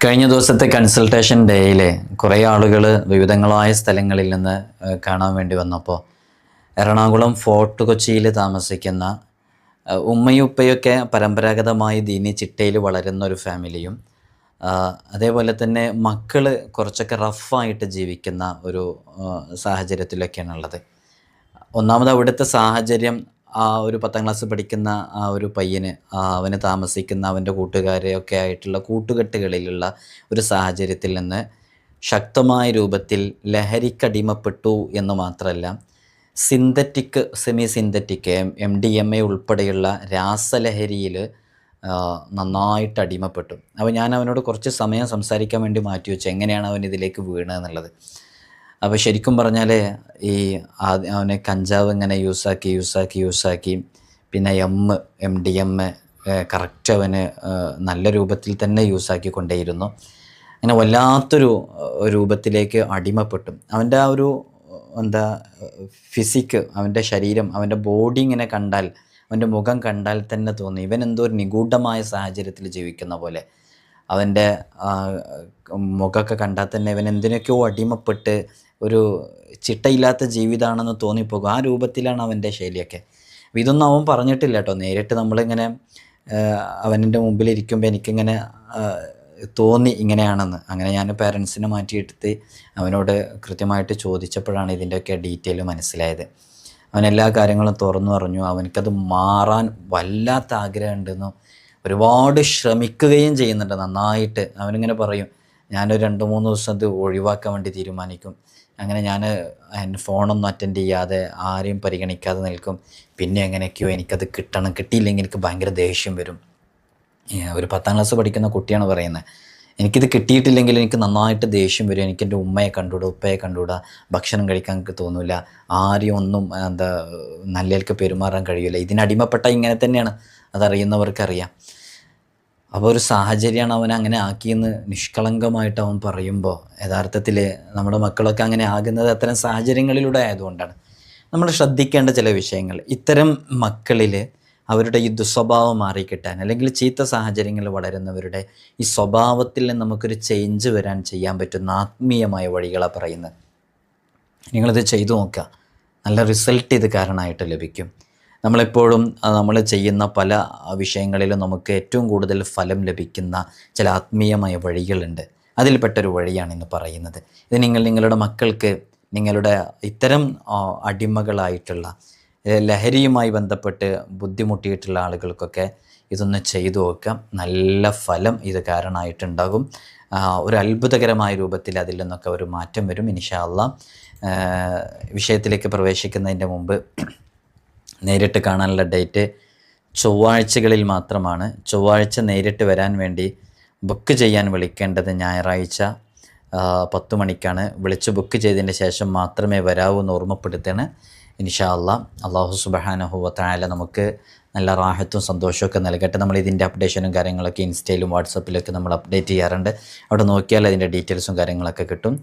കഴിഞ്ഞ ദിവസത്തെ കൺസൾട്ടേഷൻ ഡേയിൽ കുറേ ആളുകൾ വിവിധങ്ങളായ സ്ഥലങ്ങളിൽ നിന്ന് കാണാൻ വേണ്ടി വന്നപ്പോൾ എറണാകുളം ഫോർട്ട് കൊച്ചിയിൽ താമസിക്കുന്ന ഉമ്മയും ഉപ്പയൊക്കെ പരമ്പരാഗതമായി ദീനി ചിട്ടയിൽ വളരുന്ന ഒരു ഫാമിലിയും അതേപോലെ തന്നെ മക്കൾ കുറച്ചൊക്കെ റഫായിട്ട് ജീവിക്കുന്ന ഒരു സാഹചര്യത്തിലൊക്കെയാണുള്ളത്. ഒന്നാമത് അവിടുത്തെ സാഹചര്യം, ആ ഒരു 10ാം ക്ലാസ് പഠിക്കുന്ന ആ ഒരു പയ്യന് അവന് താമസിക്കുന്ന അവൻ്റെ കൂട്ടുകാരെയൊക്കെ ആയിട്ടുള്ള കൂട്ടുകെട്ടുകളിലുള്ള ഒരു സാഹചര്യത്തിൽ നിന്ന് ശക്തമായ രൂപത്തിൽ ലഹരിക്കടിമപ്പെട്ടു എന്ന് മാത്രമല്ല, സിന്തറ്റിക്, സെമി സിന്തറ്റിക്, MDMA ഉൾപ്പെടെയുള്ള രാസലഹരിയിൽ നന്നായിട്ട് അടിമപ്പെട്ടു. അപ്പോൾ ഞാൻ അവനോട് കുറച്ച് സമയം സംസാരിക്കാൻ വേണ്ടി മാറ്റി വെച്ചു, എങ്ങനെയാണ് അവൻ ഇതിലേക്ക് വീണതെന്നുള്ളത്. അപ്പോൾ ശരിക്കും പറഞ്ഞാൽ അവനെ കഞ്ചാവ് ഇങ്ങനെ യൂസാക്കി പിന്നെ MDMA കറക്റ്റ് അവന് നല്ല രൂപത്തിൽ തന്നെ യൂസാക്കിക്കൊണ്ടേയിരുന്നു. അങ്ങനെ വല്ലാത്തൊരു രൂപത്തിലേക്ക് അടിമപ്പെട്ടു. അവൻ്റെ ആ ഒരു ഫിസിക്ക്, അവൻ്റെ ശരീരം, അവൻ്റെ ബോഡി ഇങ്ങനെ കണ്ടാൽ, അവൻ്റെ മുഖം കണ്ടാൽ തന്നെ തോന്നി ഇവൻ എന്തോ ഒരു നിഗൂഢമായ സാഹചര്യത്തിൽ ജീവിക്കുന്ന പോലെ. അവൻ്റെ മുഖമൊക്കെ കണ്ടാൽ തന്നെ ഇവൻ എന്തിനൊക്കെയോ അടിമപ്പെട്ട് ഒരു ചിട്ടയില്ലാത്ത ജീവിതമാണെന്ന് തോന്നിപ്പോകും. ആ രൂപത്തിലാണ് അവൻ്റെ ശൈലിയൊക്കെ. അപ്പോൾ ഇതൊന്നും അവൻ പറഞ്ഞിട്ടില്ല കേട്ടോ. നേരിട്ട് നമ്മളിങ്ങനെ അവൻ്റെ മുമ്പിലിരിക്കുമ്പോൾ എനിക്കിങ്ങനെ തോന്നി ഇങ്ങനെയാണെന്ന്. അങ്ങനെ ഞാൻ പേരൻസിനെ മാറ്റിയെടുത്ത് അവനോട് കൃത്യമായിട്ട് ചോദിച്ചപ്പോഴാണ് ഇതിൻ്റെയൊക്കെ ഡീറ്റെയിൽ മനസ്സിലായത്. അവൻ എല്ലാ കാര്യങ്ങളും തുറന്നു പറഞ്ഞു. അവനക്കത് മാറാൻ വല്ലാത്ത ആഗ്രഹമുണ്ടെന്നും ഒരുപാട് ശ്രമിക്കുകയും ചെയ്യുന്നുണ്ട് നന്നായിട്ട്. അവനിങ്ങനെ പറയും, ഞാനൊരു 2-3 ദിവസം അത് ഒഴിവാക്കാൻ വേണ്ടി തീരുമാനിക്കും. അങ്ങനെ ഞാൻ ഫോണൊന്നും അറ്റൻഡ് ചെയ്യാതെ ആരെയും പരിഗണിക്കാതെ നിൽക്കും. പിന്നെ എങ്ങനെയൊക്കെയോ എനിക്കത് കിട്ടണം, കിട്ടിയില്ലെങ്കിൽ എനിക്ക് ഭയങ്കര ദേഷ്യം വരും. ഒരു 10ാം ക്ലാസ് പഠിക്കുന്ന കുട്ടിയാണ് പറയുന്നത്. എനിക്കിത് കിട്ടിയിട്ടില്ലെങ്കിൽ എനിക്ക് നന്നായിട്ട് ദേഷ്യം വരും. എനിക്ക് എൻ്റെ ഉമ്മയെ കണ്ടുകൂടാ, ഉപ്പയെ കണ്ടുകൂടാ, ഭക്ഷണം കഴിക്കാൻ എനിക്ക് തോന്നില്ല, ആരെയും ഒന്നും നല്ലതിലേക്ക് പെരുമാറാൻ കഴിയില്ല. ഇതിനടിമപ്പെട്ട ഇങ്ങനെ തന്നെയാണ്, അതറിയുന്നവർക്കറിയാം. അപ്പോൾ ഒരു സാഹചര്യമാണ് അവൻ അങ്ങനെ ആക്കിയെന്ന് നിഷ്കളങ്കമായിട്ട് അവൻ പറയുമ്പോൾ, യഥാർത്ഥത്തിൽ നമ്മുടെ മക്കളൊക്കെ അങ്ങനെ ആകുന്നത് അത്തരം സാഹചര്യങ്ങളിലൂടെ ആയതുകൊണ്ടാണ്. നമ്മൾ ശ്രദ്ധിക്കേണ്ട ചില വിഷയങ്ങൾ, ഇത്തരം മക്കളിൽ അവരുടെ ഈ ദുസ്വഭാവം മാറിക്കിട്ടാൻ, അല്ലെങ്കിൽ ചീത്ത സാഹചര്യങ്ങളിൽ വളരുന്നവരുടെ ഈ സ്വഭാവത്തിൽ നിന്ന് നമുക്കൊരു ചേഞ്ച് വരാൻ ചെയ്യാൻ പറ്റുന്ന ആത്മീയമായ വഴികളാണ് പറയുന്നത്. നിങ്ങളിത് ചെയ്തു നോക്കുക, നല്ല റിസൾട്ട് ഇത് കാരണമായിട്ട് ലഭിക്കും. നമ്മളെപ്പോഴും നമ്മൾ ചെയ്യുന്ന പല വിഷയങ്ങളിലും നമുക്ക് ഏറ്റവും കൂടുതൽ ഫലം ലഭിക്കുന്ന ചില ആത്മീയമായ വഴികളുണ്ട്. അതിൽപ്പെട്ടൊരു വഴിയാണ് ഇന്ന് പറയുന്നത്. ഇത് നിങ്ങളുടെ മക്കൾക്ക്, നിങ്ങളുടെ ഇത്തരം അടിമകളായിട്ടുള്ള ലഹരിയുമായി ബന്ധപ്പെട്ട് ബുദ്ധിമുട്ടിയിട്ടുള്ള ആളുകൾക്കൊക്കെ ഇതൊന്ന് ചെയ്തു നോക്കാം. നല്ല ഫലം ഇത് കാരണമായിട്ടുണ്ടാകും. ഒരു അത്ഭുതകരമായ രൂപത്തിൽ അതിൽ നിന്നൊക്കെ ഒരു മാറ്റം വരും ഇൻഷാ അല്ലാഹ്. വിഷയത്തിലേക്ക് പ്രവേശിക്കുന്നതിൻ്റെ മുമ്പ് നേരിട്ട് കാണാനുള്ള ഡേറ്റ് ചൊവ്വാഴ്ചകളിൽ മാത്രമാണ്. ചൊവ്വാഴ്ച നേരിട്ട് വരാൻ വേണ്ടി ബുക്ക് ചെയ്യാൻ വിളിക്കേണ്ടത് ഞായറാഴ്ച 10 മണിക്കാണ്. വിളിച്ച് ബുക്ക് ചെയ്തതിന് ശേഷം മാത്രമേ വരാവൂ എന്ന് ഓർമ്മപ്പെടുത്തുകയാണ് ഇൻഷാ അല്ലാഹ്. അല്ലാഹു സുബ്ഹാനഹു വ തആല നമുക്ക് നല്ല റാഹത്തും സന്തോഷമൊക്കെ നൽകട്ടെ. നമ്മൾ ഇതിൻ്റെ അപ്ഡേഷനും കാര്യങ്ങളൊക്കെ ഇൻസ്റ്റയിലും വാട്സപ്പിലൊക്കെ നമ്മൾ അപ്ഡേറ്റ് ചെയ്യാറുണ്ട്. അവിടെ നോക്കിയാൽ അതിൻ്റെ ഡീറ്റെയിൽസും കാര്യങ്ങളൊക്കെ കിട്ടും.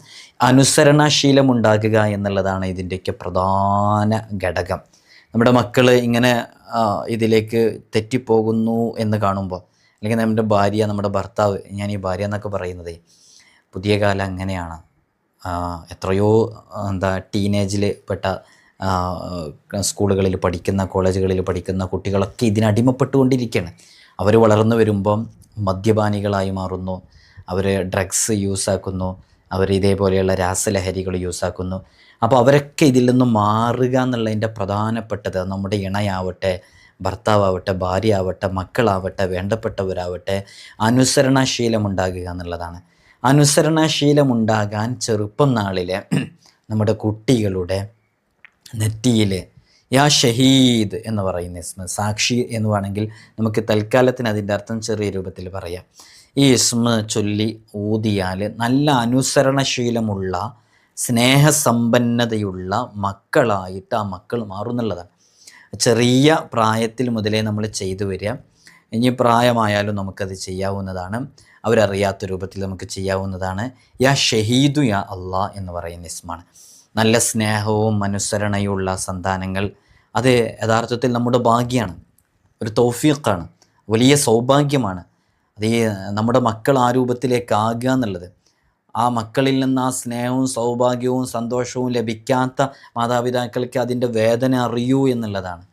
അനുസരണാശീലം ഉണ്ടാകുക എന്നുള്ളതാണ് ഇതിൻ്റെയൊക്കെ പ്രധാന ഘടകം. നമ്മുടെ മക്കൾ ഇങ്ങനെ ഇതിലേക്ക് തെറ്റിപ്പോകുന്നു എന്ന് കാണുമ്പോൾ, അല്ലെങ്കിൽ നമ്മുടെ ഭാര്യ, നമ്മുടെ ഭർത്താവ്, ഞാൻ ഈ ഭാര്യ എന്നൊക്കെ പറയുന്നത് പുതിയ കാലം അങ്ങനെയാണ്. എത്രയോ ടീനേജിൽ പെട്ട സ്കൂളുകളിൽ പഠിക്കുന്ന, കോളേജുകളിൽ പഠിക്കുന്ന കുട്ടികളൊക്കെ ഇതിനടിമപ്പെട്ടുകൊണ്ടിരിക്കുകയാണ്. അവർ വളർന്നു വരുമ്പം മദ്യപാനികളായി മാറുന്നു, അവർ ഡ്രഗ്സ് യൂസാക്കുന്നു, അവർ ഇതേപോലെയുള്ള രാസലഹരികൾ യൂസാക്കുന്നു. അപ്പോൾ അവരൊക്കെ ഇതിൽ നിന്ന് മാറുക എന്നുള്ളതിൻ്റെ പ്രധാനപ്പെട്ടത് നമ്മുടെ ഇണയാവട്ടെ, ഭർത്താവട്ടെ, ഭാര്യ ആവട്ടെ, മക്കളാവട്ടെ, വേണ്ടപ്പെട്ടവരാവട്ടെ, അനുസരണാശീലമുണ്ടാകുക എന്നുള്ളതാണ്. അനുസരണാശീലമുണ്ടാകാൻ ചെറുപ്പം നാളിൽ നമ്മുടെ കുട്ടികളുടെ നെറ്റിയിൽ യാ ഷഹീദ് എന്ന് പറയുന്ന ഇസ്മ, സാക്ഷി എന്ന് വേണമെങ്കിൽ നമുക്ക് തൽക്കാലത്തിന് അതിൻ്റെ അർത്ഥം ചെറിയ രൂപത്തിൽ പറയാം. ഈ ഇസ്മ ചൊല്ലി ഊതിയാൽ നല്ല അനുസരണശീലമുള്ള, സ്നേഹസമ്പന്നതയുള്ള മക്കളായിട്ട് ആ മക്കൾ മാറുന്നുള്ളതാണ്. ചെറിയ പ്രായത്തിൽ മുതലേ നമ്മൾ ചെയ്തു വരിക. ഇനി പ്രായമായാലും നമുക്കത് ചെയ്യാവുന്നതാണ്. അവരറിയാത്ത രൂപത്തിൽ നമുക്ക് ചെയ്യാവുന്നതാണ്. യാ ഷഹീദു യാ അള്ളാഹ് എന്ന് പറയുന്ന ഇസ്മാണ്. നല്ല സ്നേഹവും അനുസരണയുള്ള സന്താനങ്ങൾ, അത് യഥാർത്ഥത്തിൽ നമ്മുടെ ഭാഗ്യമാണ്, ഒരു തൗഫീഖാണ്, വലിയ സൗഭാഗ്യമാണ്. അത് ഈ നമ്മുടെ മക്കൾ ആ രൂപത്തിലേക്കാകുക എന്നുള്ളത്, ആ മക്കളിൽ നിന്ന് ആ സ്നേഹവും സൗഭാഗ്യവും സന്തോഷവും ലഭിക്കാത്ത മാതാപിതാക്കൾക്ക് അതിൻ്റെ വേദന അറിയൂ എന്നുള്ളതാണ്.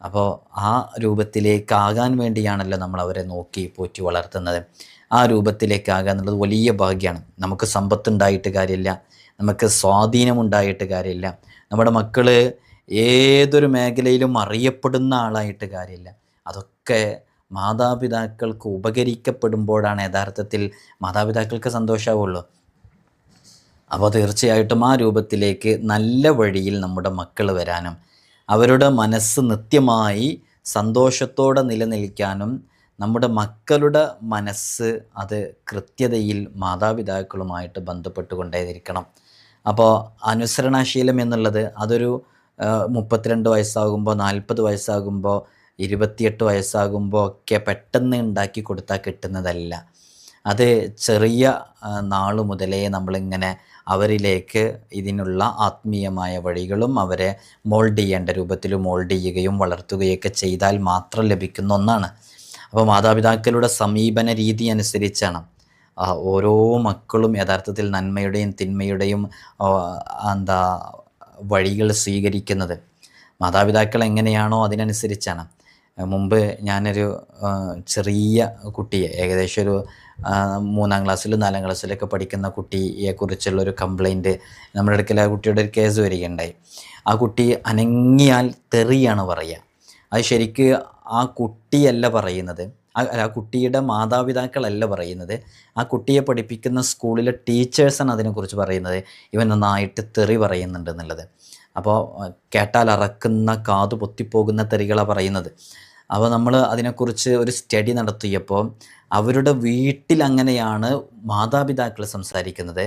അപ്പോൾ ആ രൂപത്തിലേക്കാകാൻ വേണ്ടിയാണല്ലോ നമ്മൾ അവരെ നോക്കി പോറ്റി വളർത്തുന്നത്. ആ രൂപത്തിലേക്കാകുക എന്നുള്ളത് വലിയ ഭാഗ്യമാണ്. നമുക്ക് സമ്പത്തുണ്ടായിട്ട് കാര്യമില്ല, നമുക്ക് സ്വാധീനമുണ്ടായിട്ട് കാര്യമില്ല, നമ്മുടെ മക്കൾ ഏതൊരു മേഖലയിലും അറിയപ്പെടുന്ന ആളായിട്ട് കാര്യമില്ല. അതൊക്കെ മാതാപിതാക്കൾക്ക് ഉപകരിക്കപ്പെടുമ്പോഴാണ് യഥാർത്ഥത്തിൽ മാതാപിതാക്കൾക്ക് സന്തോഷമാവുള്ളൂ. അപ്പോൾ തീർച്ചയായിട്ടും ആ രൂപത്തിലേക്ക് നല്ല വഴിയിൽ നമ്മുടെ മക്കൾ വരാനും അവരുടെ മനസ്സ് നിത്യമായി സന്തോഷത്തോടെ നിലനിൽക്കാനും നമ്മുടെ മക്കളുടെ മനസ്സ് അത് കൃത്യതയിൽ മാതാപിതാക്കളുമായിട്ട് ബന്ധപ്പെട്ടുകൊണ്ടേയിരിക്കണം. അപ്പോൾ അനുസരണാശീലം എന്നുള്ളത് അതൊരു 32 വയസ്സാകുമ്പോൾ 40 വയസ്സാകുമ്പോൾ 28 വയസ്സാകുമ്പോൾ ഒക്കെ പെട്ടെന്ന് ഉണ്ടാക്കി കൊടുത്താൽ കിട്ടുന്നതല്ല. അത് ചെറിയ നാൾ മുതലേ നമ്മളിങ്ങനെ അവരിലേക്ക് ഇതിനുള്ള ആത്മീയമായ വഴികളും അവരെ മോൾഡ് ചെയ്യേണ്ട രൂപത്തിൽ മോൾഡ് ചെയ്യുകയും വളർത്തുകയൊക്കെ ചെയ്താൽ മാത്രം ലഭിക്കുന്ന ഒന്നാണ്. അപ്പോൾ മാതാപിതാക്കളുടെ സമീപന രീതി അനുസരിച്ചാണ് ഓരോ മക്കളും യഥാർത്ഥത്തിൽ നന്മയുടെയും തിന്മയുടെയും വഴികൾ സ്വീകരിക്കുന്നത്. മാതാപിതാക്കൾ എങ്ങനെയാണോ അതിനനുസരിച്ചാണ്. മുമ്പ് ഞാനൊരു ചെറിയ കുട്ടിയെ, ഏകദേശം ഒരു 3-ാം ക്ലാസ്സിലും 4-ാം ക്ലാസ്സിലൊക്കെ പഠിക്കുന്ന കുട്ടിയെക്കുറിച്ചുള്ളൊരു കംപ്ലൈൻറ്റ് നമ്മുടെ അടുക്കൽ ആ കുട്ടിയുടെ ഒരു കേസ് വരികയുണ്ടായി. ആ കുട്ടി അനങ്ങിയാൽ തെറിയാണ് പറയുക. അത് ശരിക്ക് ആ കുട്ടിയല്ല പറയുന്നത്, ആ കുട്ടിയുടെ മാതാപിതാക്കളല്ല പറയുന്നത്, ആ കുട്ടിയെ പഠിപ്പിക്കുന്ന സ്കൂളിലെ ടീച്ചേഴ്സാണ് അതിനെക്കുറിച്ച് പറയുന്നത്. ഇവൻ നന്നായിട്ട് തെറി പറയുന്നുണ്ട് എന്നുള്ളത്. അപ്പോൾ കേട്ടാൽ അറക്കുന്ന കാതു പൊത്തിപ്പോകുന്ന തെറികളാണ് പറയുന്നത്. അപ്പോൾ നമ്മൾ അതിനെക്കുറിച്ച് ഒരു സ്റ്റഡി നടത്തിയപ്പോൾ അവരുടെ വീട്ടിൽ അങ്ങനെയാണ് മാതാപിതാക്കൾ സംസാരിക്കുന്നത്,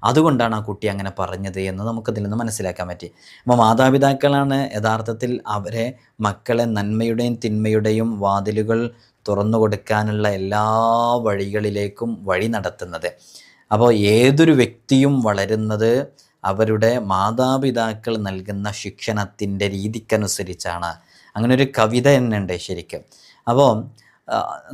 അതുകൊണ്ടാണ് ആ കുട്ടി അങ്ങനെ പറഞ്ഞത് എന്ന് നമുക്കതിൽ നിന്ന് മനസ്സിലാക്കാൻ പറ്റി. അപ്പോൾ മാതാപിതാക്കളാണ് യഥാർത്ഥത്തിൽ അവരെ മക്കളെ നന്മയുടെയും തിന്മയുടെയും വാതിലുകൾ തുറന്നു കൊടുക്കാനുള്ള എല്ലാ വഴികളിലേക്കും വഴി നടത്തുന്നത്. അപ്പോൾ ഏതൊരു വ്യക്തിയും വളരുന്നത് അവരുടെ മാതാപിതാക്കൾ നൽകുന്ന ശിക്ഷണത്തിൻ്റെ രീതിക്കനുസരിച്ചാണ്. അങ്ങനെ ഒരു കവിത തന്നെ ഉണ്ട് ശരിക്കും. അപ്പോൾ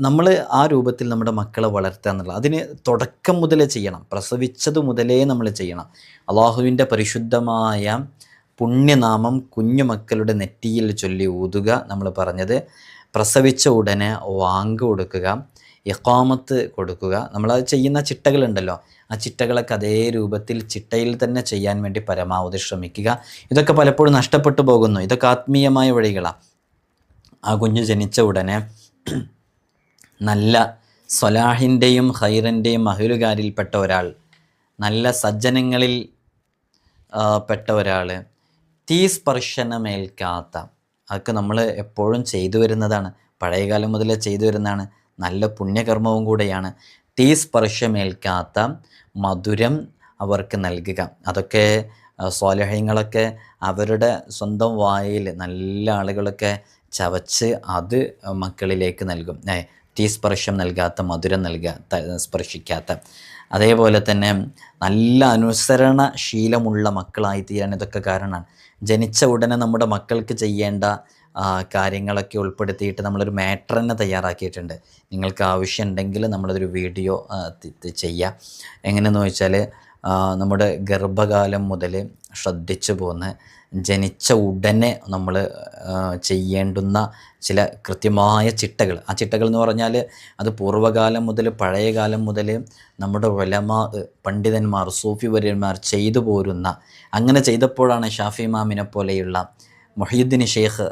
നമ്മൾ ആ രൂപത്തിൽ നമ്മുടെ മക്കളെ വളർത്തുക എന്നുള്ളത് അതിന് തുടക്കം മുതലേ ചെയ്യണം, പ്രസവിച്ചത് മുതലേ നമ്മൾ ചെയ്യണം. അള്ളാഹുവിൻ്റെ പരിശുദ്ധമായ പുണ്യനാമം കുഞ്ഞുമക്കളുടെ നെറ്റിയിൽ ചൊല്ലി ഊതുക, നമ്മൾ പറഞ്ഞത്. പ്രസവിച്ച ഉടനെ വാങ്ക് കൊടുക്കുക, ഇഖാമത്ത് കൊടുക്കുക. നമ്മളത് ചെയ്യുന്ന ചിട്ടകളുണ്ടല്ലോ, ആ ചിട്ടകളൊക്കെ അതേ രൂപത്തിൽ ചിട്ടയിൽ തന്നെ ചെയ്യാൻ വേണ്ടി പരമാവധി ശ്രമിക്കുക. ഇതൊക്കെ പലപ്പോഴും നഷ്ടപ്പെട്ടു പോകുന്നു. ഇതൊക്കെ ആത്മീയമായ വഴികളാണ്. ആ കുഞ്ഞ് ജനിച്ച ഉടനെ നല്ല സ്വലാഹിൻ്റെയും ഖൈറിൻ്റെയും അഹ്ലുകാരിൽപ്പെട്ട ഒരാൾ, നല്ല സജ്ജനങ്ങളിൽ പെട്ട ഒരാൾ, തീ സ്പർശനമേൽക്കാത്ത, അതൊക്കെ നമ്മൾ എപ്പോഴും ചെയ്തു വരുന്നതാണ്, പഴയകാലം മുതലേ ചെയ്തു വരുന്നതാണ്, നല്ല പുണ്യകർമ്മവും കൂടെയാണ്. തീ സ്പർശമേൽക്കാത്ത മധുരം അവർക്ക് നൽകുക. അതൊക്കെ സ്വാലിഹീങ്ങളൊക്കെ അവരുടെ സ്വന്തം വായിൽ നല്ല ആളുകളൊക്കെ ചവച്ച് അത് മക്കളിലേക്ക് നൽകും. തീ സ്പർശം നൽകാത്ത, മധുരം സ്പർശിക്കാത്ത. അതേപോലെ തന്നെ നല്ല അനുസരണശീലമുള്ള മക്കളായി തീരാൻ ഇതൊക്കെ കാരണമാണ്. ജനിച്ച ഉടനെ നമ്മുടെ മക്കൾക്ക് ചെയ്യേണ്ട കാര്യങ്ങളൊക്കെ ഉൾപ്പെടുത്തിയിട്ട് നമ്മളൊരു മാറ്റർ തന്നെ തയ്യാറാക്കിയിട്ടുണ്ട്. നിങ്ങൾക്ക് ആവശ്യമുണ്ടെങ്കിൽ നമ്മളതൊരു വീഡിയോ ചെയ്യുക. എങ്ങനെയെന്ന് വെച്ചാൽ നമ്മുടെ ഗർഭകാലം മുതൽ ശ്രദ്ധിച്ചു പോന്ന് ജനിച്ച ഉടനെ നമ്മൾ ചെയ്യേണ്ടുന്ന ചില കൃത്യമായ ചിട്ടകൾ. ആ ചിട്ടകൾ എന്ന് പറഞ്ഞാൽ അത് പൂർവ്വകാലം മുതൽ പഴയകാലം മുതൽ നമ്മുടെ ഉലമാ പണ്ഡിതന്മാർ സൂഫി വര്യന്മാർ ചെയ്തു പോരുന്ന, അങ്ങനെ ചെയ്തപ്പോഴാണ് ഷാഫി ഇമാമിനെ പോലെയുള്ള, മുഹീദ്ദീൻ ഷെയ്ഖ്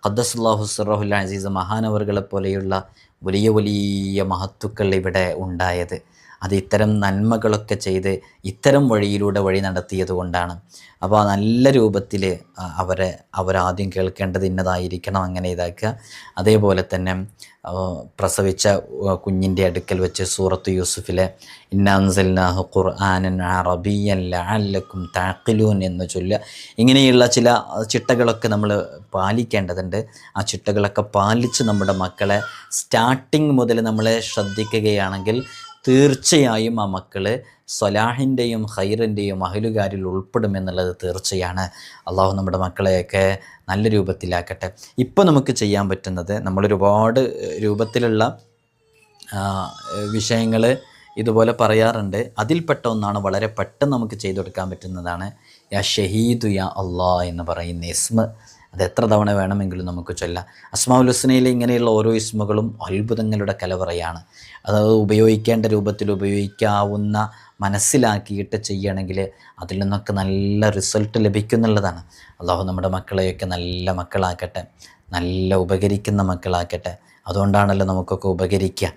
ഖദ്ദസുല്ലാഹു സിർറഹുൽ അസീസ് മഹാനവറുകളെ പോലെയുള്ള വലിയ വലിയ മഹത്തുക്കൾ ഇവിടെ ഉണ്ടായത്. അത് ഇത്തരം നന്മകളൊക്കെ ചെയ്ത് ഇത്തരം വഴിയിലൂടെ വഴി നടത്തിയത് കൊണ്ടാണ്. അപ്പോൾ ആ നല്ല രൂപത്തിൽ അവരാദ്യം കേൾക്കേണ്ടത് ഇന്നതായിരിക്കണം, അങ്ങനെ ഇതാക്കുക. അതേപോലെ തന്നെ പ്രസവിച്ച കുഞ്ഞിൻ്റെ അടുക്കൽ വെച്ച് സൂറത്ത് യൂസുഫിലെ ഇന്നാ അൻസൽനാഹു ഖുർആനൻ അറബിയ്യൻ ലഅല്ലക്കും തഅഖിലൂൻ എന്ന് ചൊല്ലുക. ഇങ്ങനെയുള്ള ചില ചിട്ടകളൊക്കെ നമ്മൾ പാലിക്കേണ്ടതുണ്ട്. ആ ചിട്ടകളൊക്കെ പാലിച്ച് നമ്മുടെ മക്കളെ സ്റ്റാർട്ടിങ് മുതൽ നമ്മളെ ശ്രദ്ധിക്കുകയാണെങ്കിൽ തീർച്ചയായും ആ മക്കൾ സ്വലാഹിൻ്റെയും ഖൈറിൻ്റെയും അഹ്ലുകാരിൽ ഉൾപ്പെടുമെന്നുള്ളത് തീർച്ചയാണ്. അള്ളാഹു നമ്മുടെ മക്കളെയൊക്കെ നല്ല രൂപത്തിലാക്കട്ടെ. ഇപ്പോൾ നമുക്ക് ചെയ്യാൻ പറ്റുന്നത്, നമ്മളൊരുപാട് രൂപത്തിലുള്ള വിഷയങ്ങൾ ഇതുപോലെ പറയാറുണ്ട്. അതിൽപ്പെട്ട ഒന്നാണ്, വളരെ പെട്ടെന്ന് നമുക്ക് ചെയ്തു കൊടുക്കാൻ പറ്റുന്നതാണ് യാ ഷഹീദു യാ അള്ളാ എന്ന് പറയുന്ന ഇസ്മ. അത് എത്ര തവണ വേണമെങ്കിലും നമുക്ക് ചൊല്ലാം. അസ്മാഉൽ ഹുസ്നയിലെ ഇങ്ങനെയുള്ള ഓരോ ഇസ്മുകളും അത്ഭുതങ്ങളുടെ കലവറയാണ്. അത് ഉപയോഗിക്കേണ്ട രൂപത്തിൽ ഉപയോഗിക്കാവുന്ന, മനസ്സിലാക്കിയിട്ട് ചെയ്യണമെങ്കിൽ അതിൽ നിന്നൊക്കെ നല്ല റിസൾട്ട് ലഭിക്കുന്നുള്ളതാണ്. അള്ളാഹു നമ്മുടെ മക്കളെയൊക്കെ നല്ല മക്കളാക്കട്ടെ, നല്ല ഉപകരിക്കുന്ന മക്കളാക്കട്ടെ. അതുകൊണ്ടാണല്ലോ നമുക്കൊക്കെ ഉപകരിക്കുക.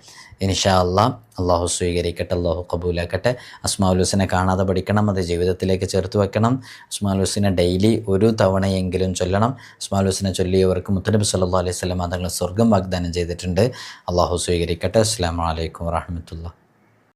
ഇൻഷാ അള്ളാഹ് അള്ളാഹു സ്വീകരിക്കട്ടെ, അള്ളാഹു കബൂലാക്കട്ടെ. അസ്മാഉൽ ഹുസ്നെ കാണാതെ പഠിക്കണം, അത് ജീവിതത്തിലേക്ക് ചേർത്ത് വെക്കണം. അസ്മാഉൽ ഹുസ്നെ ഡെയിലി ഒരു തവണയെങ്കിലും ചൊല്ലണം. അസ്മാഉൽ ഹുസ്നെ ചൊല്ലിയവർക്ക് മുത്തനബി സല്ലല്ലാഹു അലൈഹി വസല്ലം തങ്ങൾ സ്വർഗ്ഗം വാഗ്ദാനം ചെയ്തിട്ടുണ്ട്. അള്ളാഹു സ്വീകരിക്കട്ടെ. അസ്സലാമു അലൈക്കും വറഹ്മത്തുള്ളാഹി.